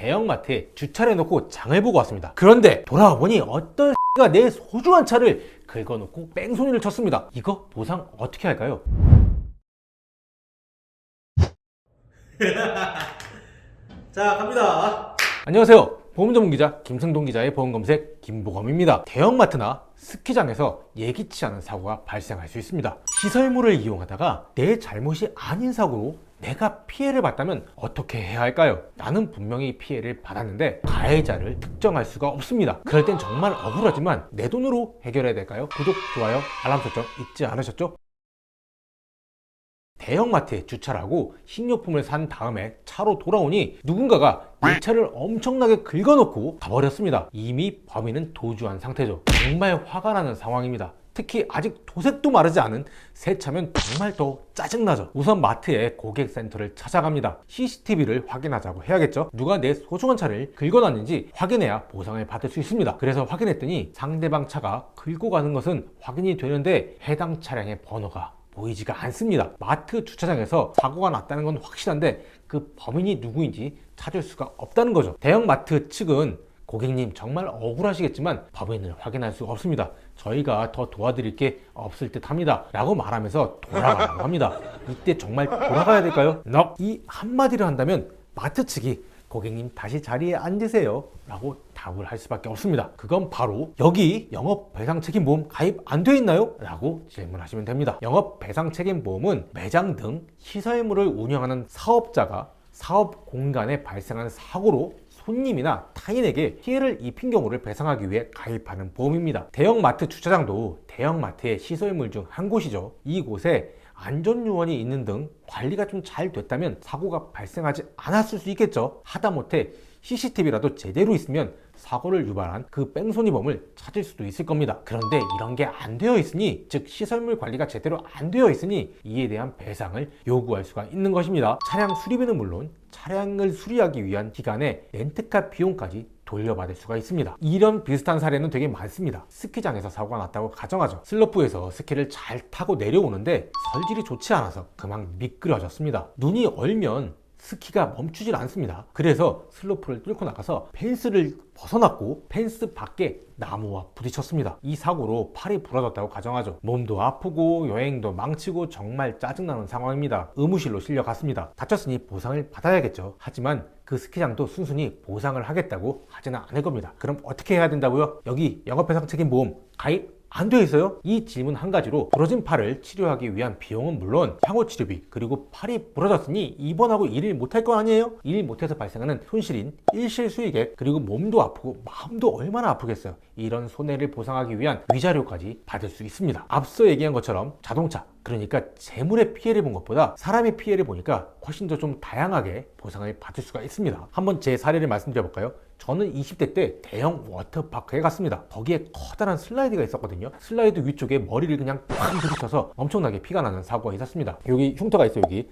대형마트에 주차를 해놓고 장을 보고 왔습니다. 그런데 돌아와 보니 어떤 X가 내 소중한 차를 긁어놓고 뺑소니를 쳤습니다. 이거 보상 어떻게 할까요? 자, 갑니다. 안녕하세요. 보험 전문 기자 김승동 기자의 보험 검색 김보검입니다. 대형마트나 스키장에서 예기치 않은 사고가 발생할 수 있습니다. 시설물을 이용하다가 내 잘못이 아닌 사고로 내가 피해를 봤다면 어떻게 해야 할까요? 나는 분명히 피해를 받았는데 가해자를 특정할 수가 없습니다. 그럴 땐 정말 억울하지만 내 돈으로 해결해야 될까요? 구독, 좋아요, 알람 설정 잊지 않으셨죠? 대형마트에 주차를 하고 식료품을 산 다음에 차로 돌아오니 누군가가 내 차를 엄청나게 긁어놓고 가버렸습니다. 이미 범인은 도주한 상태죠. 정말 화가 나는 상황입니다. 특히 아직 도색도 마르지 않은 새 차면 정말 더 짜증나죠. 우선 마트의 고객센터를 찾아갑니다. CCTV를 확인하자고 해야겠죠. 누가 내 소중한 차를 긁어놨는지 확인해야 보상을 받을 수 있습니다. 그래서 확인했더니 상대방 차가 긁고 가는 것은 확인이 되는데 해당 차량의 번호가 보이지가 않습니다. 마트 주차장에서 사고가 났다는 건 확실한데 그 범인이 누구인지 찾을 수가 없다는 거죠. 대형마트 측은 고객님 정말 억울하시겠지만 범인을 확인할 수가 없습니다. 저희가 더 도와드릴 게 없을 듯 합니다 라고 말하면서 돌아가라고 합니다. 이때 정말 돌아가야 될까요? 이 한마디를 한다면 마트 측이 고객님 다시 자리에 앉으세요 라고 답을 할 수밖에 없습니다. 그건 바로 여기 영업배상책임보험 가입 안 돼 있나요? 라고 질문하시면 됩니다. 영업배상책임보험은 매장 등 시설물을 운영하는 사업자가 사업 공간에 발생한 사고로 손님이나 타인에게 피해를 입힌 경우를 배상하기 위해 가입하는 보험입니다. 대형마트 주차장도 대형마트의 시설물 중 한 곳이죠. 이곳에 안전요원이 있는 등 관리가 좀 잘 됐다면 사고가 발생하지 않았을 수 있겠죠. 하다못해 CCTV라도 제대로 있으면 사고를 유발한 그 뺑소니범을 찾을 수도 있을 겁니다. 그런데 이런 게 안 되어 있으니, 즉 시설물 관리가 제대로 안 되어 있으니 이에 대한 배상을 요구할 수가 있는 것입니다. 차량 수리비는 물론 차량을 수리하기 위한 기간에 렌트카 비용까지 돌려받을 수가 있습니다. 이런 비슷한 사례는 되게 많습니다. 스키장에서 사고가 났다고 가정하죠. 슬로프에서 스키를 잘 타고 내려오는데 설질이 좋지 않아서 그만 미끄러졌습니다. 눈이 얼면 스키가 멈추질 않습니다. 그래서 슬로프를 뚫고 나가서 펜스를 벗어났고 펜스 밖에 나무와 부딪혔습니다. 이 사고로 팔이 부러졌다고 가정하죠. 몸도 아프고 여행도 망치고 정말 짜증나는 상황입니다. 의무실로 실려갔습니다. 다쳤으니 보상을 받아야겠죠. 하지만 그 스키장도 순순히 보상을 하겠다고 하지는 않을 겁니다. 그럼 어떻게 해야 된다고요? 여기 영업배상책임보험 가입 안 돼 있어요? 이 질문 한 가지로 부러진 팔을 치료하기 위한 비용은 물론 향후 치료비, 그리고 팔이 부러졌으니 입원하고 일을 못할 거 아니에요? 일 못해서 발생하는 손실인 일실수익액, 그리고 몸도 아프고 마음도 얼마나 아프겠어요. 이런 손해를 보상하기 위한 위자료까지 받을 수 있습니다. 앞서 얘기한 것처럼 자동차, 그러니까 재물의 피해를 본 것보다 사람의 피해를 보니까 훨씬 더 좀 다양하게 보상을 받을 수가 있습니다. 한번 제 사례를 말씀드려 볼까요? 저는 20대 때 대형 워터파크에 갔습니다. 거기에 커다란 슬라이드가 있었거든요. 슬라이드 위쪽에 머리를 그냥 팡 부딪혀서 엄청나게 피가 나는 사고가 있었습니다. 여기 흉터가 있어. 여기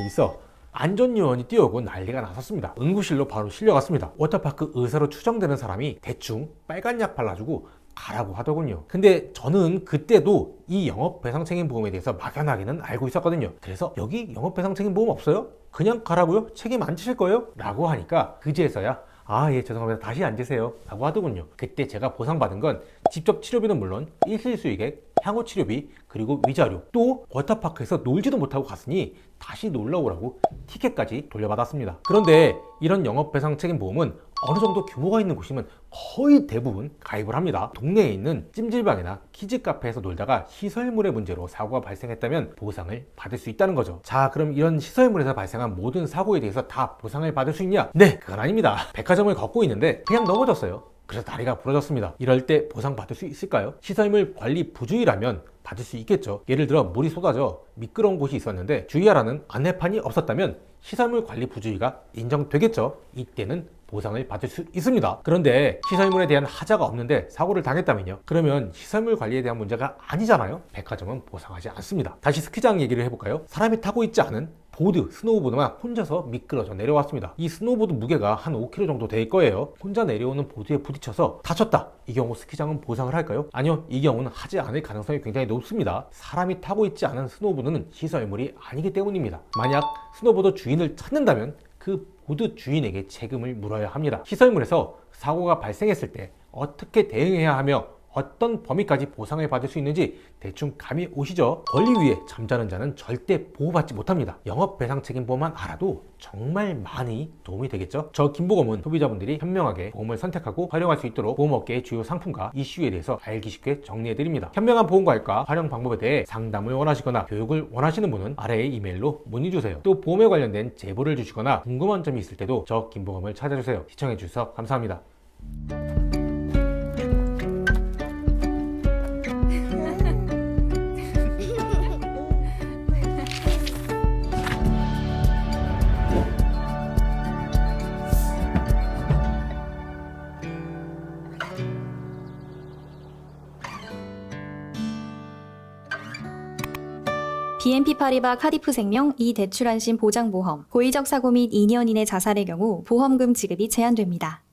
있어. 안전요원이 뛰어오고 난리가 났었습니다. 응급실로 바로 실려갔습니다. 워터파크 의사로 추정되는 사람이 대충 빨간 약 발라주고 가라고 하더군요. 근데 저는 그때도 이 영업배상책임보험에 대해서 막연하게는 알고 있었거든요. 그래서 여기 영업배상책임보험 없어요? 그냥 가라고요? 책임 안 지실 거예요? 라고 하니까 그제서야 예, 죄송합니다. 다시 앉으세요 라고 하더군요. 그때 제가 보상받은 건 직접 치료비는 물론 일실수익액, 향후 치료비, 그리고 위자료, 또 워터파크에서 놀지도 못하고 갔으니 다시 놀러 오라고 티켓까지 돌려받았습니다. 그런데 이런 영업배상책임보험은 어느 정도 규모가 있는 곳이면 거의 대부분 가입을 합니다. 동네에 있는 찜질방이나 키즈카페에서 놀다가 시설물의 문제로 사고가 발생했다면 보상을 받을 수 있다는 거죠. 자, 그럼 이런 시설물에서 발생한 모든 사고에 대해서 다 보상을 받을 수 있냐? 네, 그건 아닙니다. 백화점을 걷고 있는데 그냥 넘어졌어요. 그래서 다리가 부러졌습니다. 이럴 때 보상받을 수 있을까요? 시설물 관리 부주의라면 받을 수 있겠죠. 예를 들어 물이 쏟아져 미끄러운 곳이 있었는데 주의하라는 안내판이 없었다면 시설물 관리 부주의가 인정되겠죠. 이때는 보상을 받을 수 있습니다. 그런데 시설물에 대한 하자가 없는데 사고를 당했다면요? 그러면 시설물 관리에 대한 문제가 아니잖아요? 백화점은 보상하지 않습니다. 다시 스키장 얘기를 해볼까요? 사람이 타고 있지 않은 보드, 스노우보드만 혼자서 미끄러져 내려왔습니다. 이 스노우보드 무게가 한 5kg 정도 될 거예요. 혼자 내려오는 보드에 부딪혀서 다쳤다. 이 경우 스키장은 보상을 할까요? 아니요, 이 경우는 하지 않을 가능성이 굉장히 높습니다. 사람이 타고 있지 않은 스노우보드는 시설물이 아니기 때문입니다. 만약 스노우보드 주인을 찾는다면 그 보드 주인에게 책임을 물어야 합니다. 시설물에서 사고가 발생했을 때 어떻게 대응해야 하며 어떤 범위까지 보상을 받을 수 있는지 대충 감이 오시죠? 권리 위에 잠자는 자는 절대 보호받지 못합니다. 영업 배상 책임보험만 알아도 정말 많이 도움이 되겠죠? 저 김보검은 소비자분들이 현명하게 보험을 선택하고 활용할 수 있도록 보험업계의 주요 상품과 이슈에 대해서 알기 쉽게 정리해드립니다. 현명한 보험가입과 활용 방법에 대해 상담을 원하시거나 교육을 원하시는 분은 아래의 이메일로 문의주세요. 또 보험에 관련된 제보를 주시거나 궁금한 점이 있을 때도 저 김보검을 찾아주세요. 시청해주셔서 감사합니다. BNP 파리바 카디프 생명 이대출안심 보장보험 고의적 사고 및 2년 이내 자살의 경우 보험금 지급이 제한됩니다.